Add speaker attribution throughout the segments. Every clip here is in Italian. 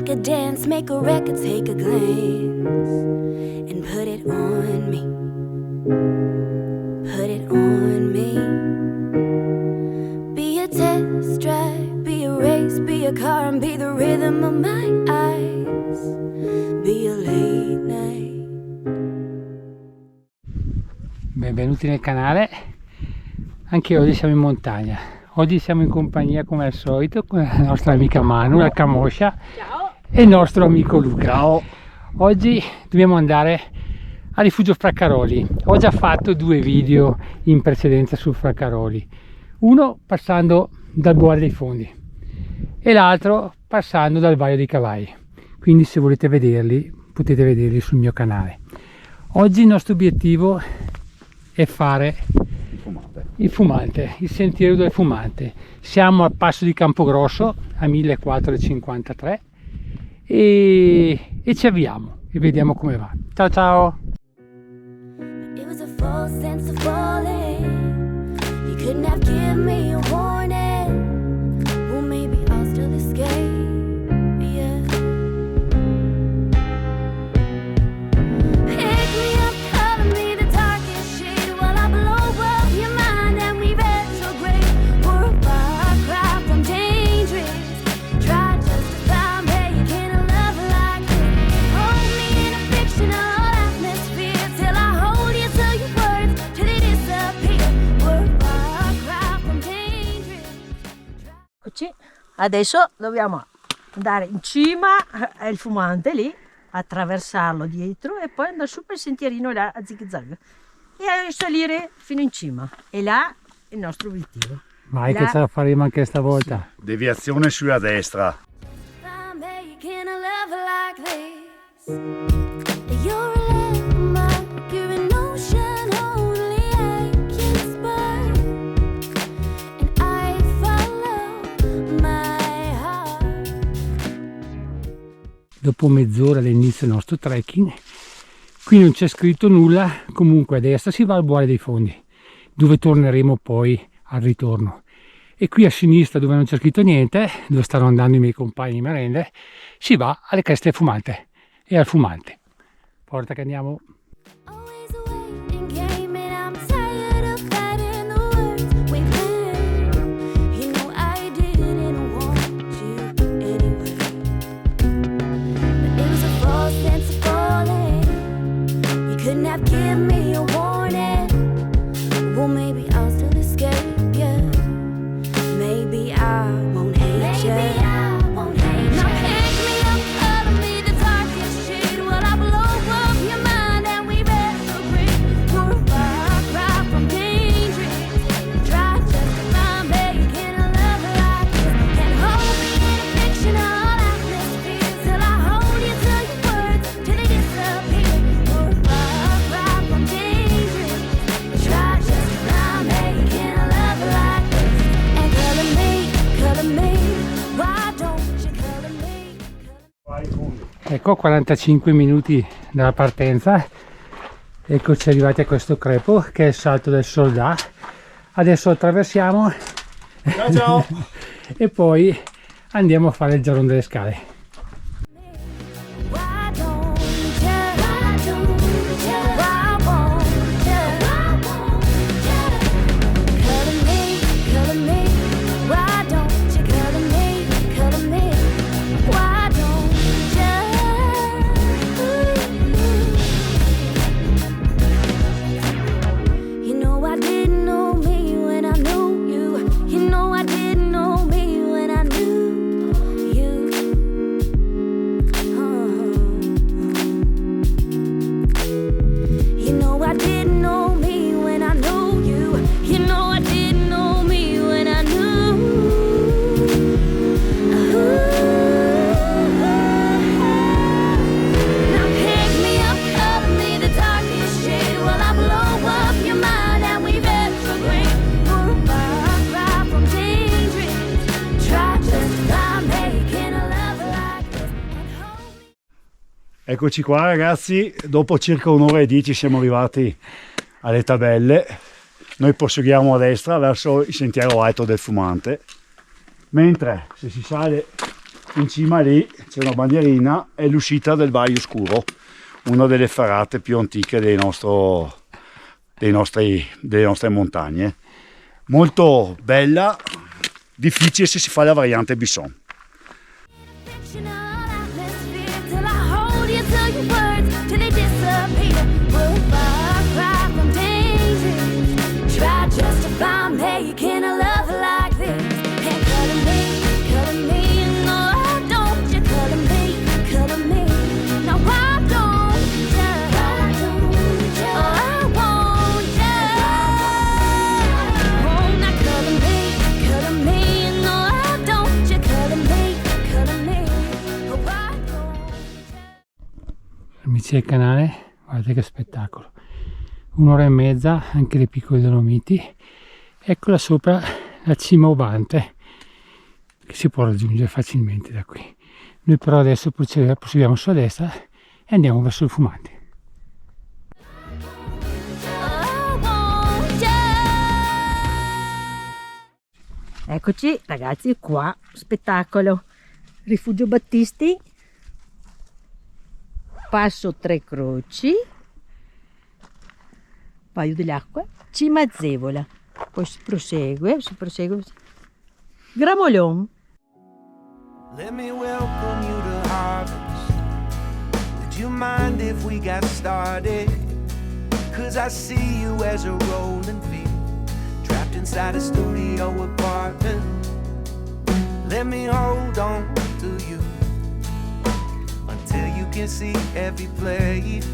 Speaker 1: make a dance, make a record, take a glance and put it on me. Put it on me. Be a test drive, be a race, be a car and be the rhythm of my eyes. Be a late night.
Speaker 2: Benvenuti nel canale. Anche oggi siamo in montagna. Oggi siamo in compagnia come al solito con la nostra amica Manu, la Camoscia.
Speaker 3: Ciao.
Speaker 2: E il nostro amico Luca.
Speaker 4: Ciao.
Speaker 2: Oggi dobbiamo andare a Rifugio Fraccaroli. Ho già fatto 2 video in precedenza su Fraccaroli, uno passando dal Boare dei Fondi e l'altro passando dal Vaio dei Cavalli, quindi se volete vederli potete vederli sul mio canale. Oggi il nostro obiettivo è fare il Fumante, il sentiero del Fumante. Siamo al passo di Campogrosso a 1453 e ci avviamo e vediamo come va. Ciao ciao!
Speaker 1: It was a false sense of falling. You couldn't have given me a warning. Well, maybe I'll still escape, yeah. Pick me up, color me the darkest shade while I blow up your mind and we retrograde. We're a far cry from dangerous. Try to justify me, you can't love like this. Hold me in a fictional atmosphere till I hold you to your words till they disappear. We're a far cry from dangerous.
Speaker 3: Eccoci, adesso dobbiamo andare in cima al Fumante lì, attraversarlo dietro e poi andare su per il sentierino là a zig zag e a salire fino in cima. E là è il nostro obiettivo.
Speaker 2: Vai
Speaker 3: Là-
Speaker 2: che ce la faremo anche stavolta.
Speaker 4: Deviazione sulla destra.
Speaker 1: I'm making a love like this. You're a landmark, you're an ocean only I can spy. And I follow my heart.
Speaker 2: Dopo mezz'ora dall'inizio del nostro trekking, qui non c'è scritto nulla, comunque a destra si va al Boare dei Fondi, dove torneremo poi al ritorno. E qui a sinistra, dove non c'è scritto niente, dove stanno andando i miei compagni di merende, si va alle Creste del Fumante e al Fumante. Porta che andiamo.
Speaker 1: Always a waiting game and I'm tired of fighting the words we play. You know I didn't want you anyway. But it was a false sense of falling. You couldn't have given me a warning. Well, maybe I'll still escape, yeah. Maybe I won't hate you. Now pick me up, color me the darkest shade while I blow up your mind and we retrograde. We're a far cry from dangerous. Try just to find making a love like this. And hold me in a fictional atmosphere till I hold you to your words till they disappear. We're a far cry from dangerous. Try just to find making a love like this. And color me, why don't you color me?
Speaker 2: Ecco, 45 minuti dalla partenza, eccoci arrivati a questo crepo che è il Salto del Soldà. Adesso attraversiamo
Speaker 4: Ciao ciao.
Speaker 2: e poi andiamo a fare il giardino delle scale.
Speaker 1: Why don't you? Why won't you? Color me, why don't you color me? Why don't you? You know I didn't know me when I knew you. You know I didn't know me when I knew you. You know I didn't know me when I knew you. You know I didn't know me when I knew. Now pick me up, color me the darkest shade while I blow up your mind and we retrograde. We're a far cry from dangerous. Try just to find making a love like this and hold me.
Speaker 4: Eccoci qua ragazzi, dopo circa un'ora e 10 siamo arrivati alle tabelle. Noi proseguiamo a destra verso il sentiero alto del Fumante, mentre se si sale in cima lì c'è una bandierina, è l'uscita del Valle Oscuro, una delle ferrate più antiche delle nostre montagne. Molto bella, difficile se si fa la variante Bisson.
Speaker 1: Fictional atmosphere till I hold you to your words till they disappear. We're far cry from danger. Try justify making a love like this. And color me, no I don't. You color me, no I don't. Oh I won't. Oh now color me, no I don't. You color me, oh I don't.
Speaker 2: Amici del canale, guardate che spettacolo, 1 ora e mezza, anche le piccole Dolomiti. Eccola sopra la cima Obante, che si può raggiungere facilmente da qui. Noi però adesso proseguiamo sulla destra e andiamo verso il Fumante.
Speaker 3: Eccoci ragazzi, qua spettacolo, Rifugio Battisti, Passo Tre Croci, Valle delle Acque, Cima Zevola, poi si prosegue, Gramolon.
Speaker 5: Let me welcome you to harvest. Would you mind if we got started? 'Cause I see you as a rolling field, trapped inside a studio apartment. Let me hold on to you until you can see every plate.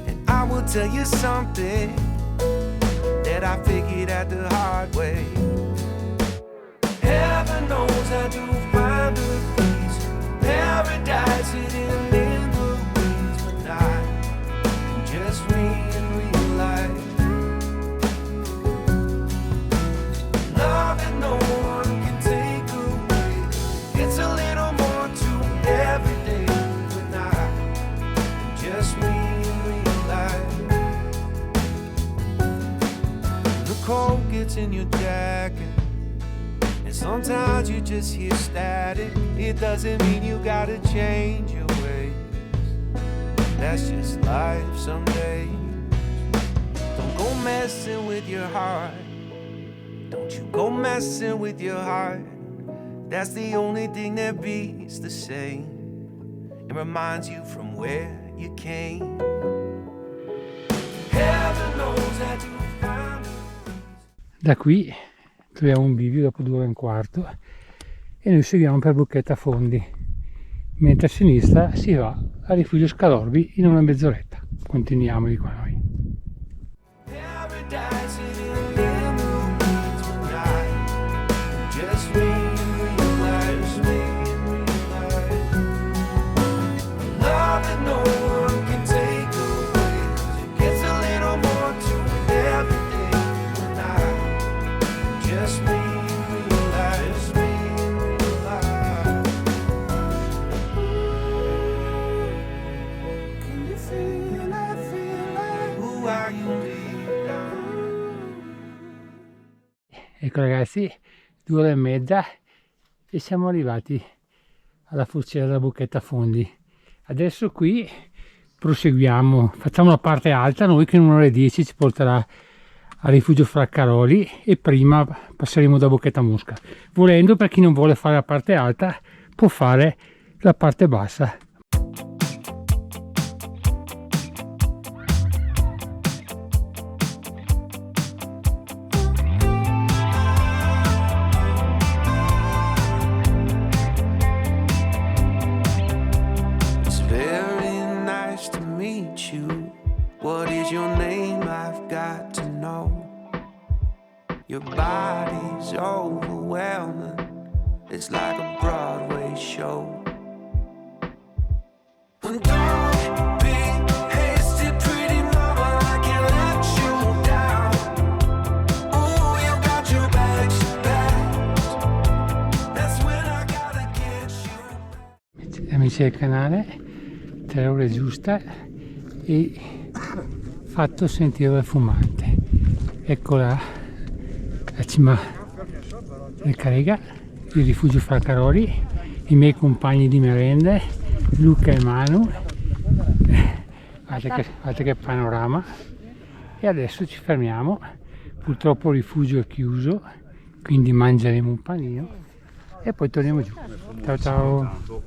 Speaker 5: And I will tell you something that I figured out the hard way. Heaven knows I do find a peace, paradise hidden in the weeds, but not just me in real life. Love that no one can take away. It's a little more to every day, but not just me in real life. The cold gets in your jacket, sometimes you just hear static. It doesn't mean you gotta change your ways. That's just life some days. Don't go messing with your heart. Don't you go messing with your heart. That's the only thing that beats the same. It reminds you from where you came. Heaven knows that you found
Speaker 2: Da qui troviamo un bivio dopo 2 ore e un quarto e noi seguiamo per Bucchetta Fondi, mentre a sinistra si va a Rifugio Scalorbi in una mezz'oretta. Continuiamo di qua noi.
Speaker 5: paradise hidden in the weeds, but not just me in real life, me in real life. Love that no one can take away, 'cause it gets a little more to every day, but not just me in real life, me in real life. Can you feel like who are you deep down?
Speaker 2: Ecco ragazzi, 2 ore e mezza e siamo arrivati alla forziera della Bucchetta Fondi. Adesso qui proseguiamo, facciamo la parte alta noi che in 1 ora e 10 ci porterà a Rifugio Fraccaroli e prima passeremo da Bucchetta Mosca. Volendo, per chi non vuole fare la parte alta, può fare la parte bassa.
Speaker 5: It's very nice to meet you. What is your name? I've got to know. Your body's overwhelming. It's like a Broadway show. And don't be hasty, pretty mama, I can't let you down. Ooh, you got your bags packed. That's when I gotta get you.
Speaker 2: Amici del canale, 3 ore giusta e fatto sentiero del Fumante. Ecco la cima del Carega, il Rifugio Fraccaroli, i miei compagni di merende, Luca e Manu. Guardate che panorama. E adesso ci fermiamo, purtroppo il rifugio è chiuso, quindi mangeremo un panino e poi torniamo giù. Ciao ciao!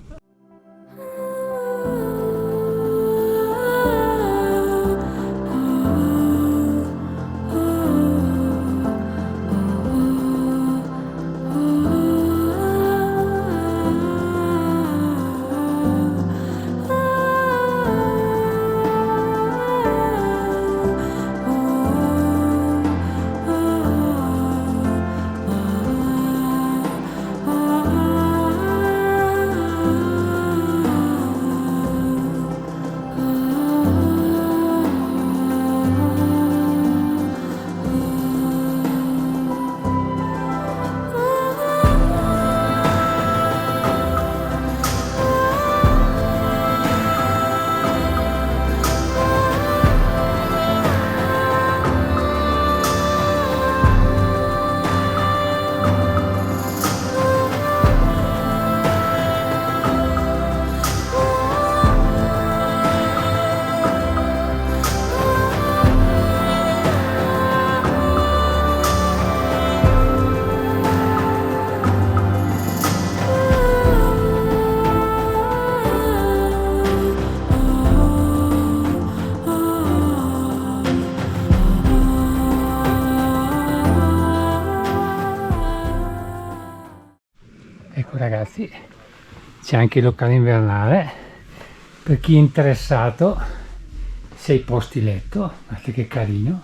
Speaker 2: Ecco ragazzi, c'è anche il locale invernale per chi è interessato, 6 posti letto, guardate che carino,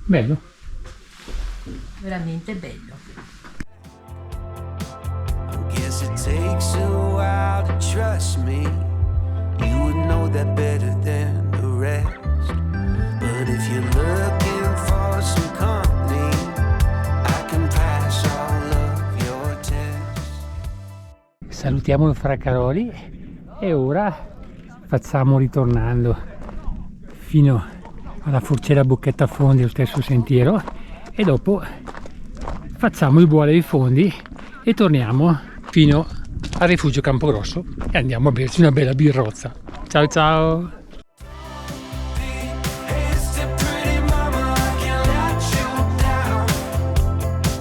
Speaker 2: bello,
Speaker 3: Veramente bello.
Speaker 5: Guess it takes a while to trust me. You would know that better than the rest. But if you're looking for some company, I can pass all of your tests.
Speaker 2: salutiamo il Fraccaroli e ora facciamo, ritornando fino alla Forcella Bocchetta Fondi, lo stesso sentiero, e dopo facciamo il Boale dei Fondi e torniamo fino al rifugio Campogrosso e andiamo a berci una bella birrozza. Ciao ciao!
Speaker 5: It's the pretty mama, I can't let you down.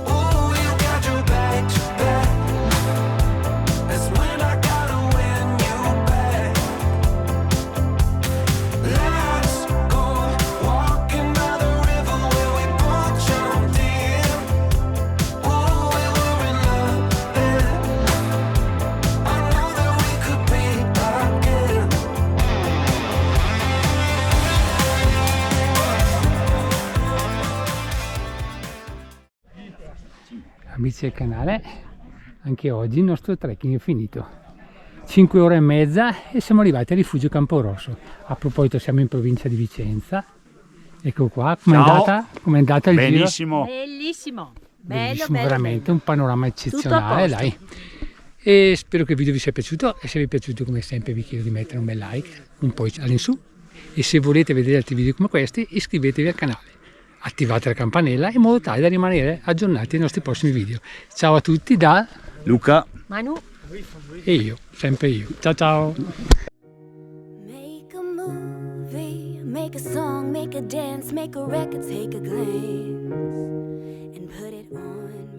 Speaker 5: Ooh, you got your back to back. That's when I gotta win you back. Let's go walking by the river where we both jumped in. Ooh, we were in love then. I know that we could be again.
Speaker 2: Amici del canale, anche oggi il nostro trekking è finito. 5 ore e mezza e siamo arrivati al rifugio Camporosso. A proposito, siamo in provincia di Vicenza. Ecco qua, com'è
Speaker 4: Ciao.
Speaker 2: andata? Com'è andata il giro?
Speaker 4: Benissimo.
Speaker 3: Bellissimo.
Speaker 2: Bellissimo, veramente un panorama eccezionale, dai. E spero che il video vi sia piaciuto, e se vi è piaciuto come sempre vi chiedo di mettere un bel like, un pollice all'insù, e se volete vedere altri video come questi iscrivetevi al canale, attivate la campanella in modo tale da rimanere aggiornati ai nostri prossimi video. Ciao a tutti da
Speaker 4: Luca.
Speaker 3: Manu.
Speaker 2: e io, sempre io. Ciao ciao!
Speaker 1: Make a movie, make a song, make a dance, make a record, take a glance and put it on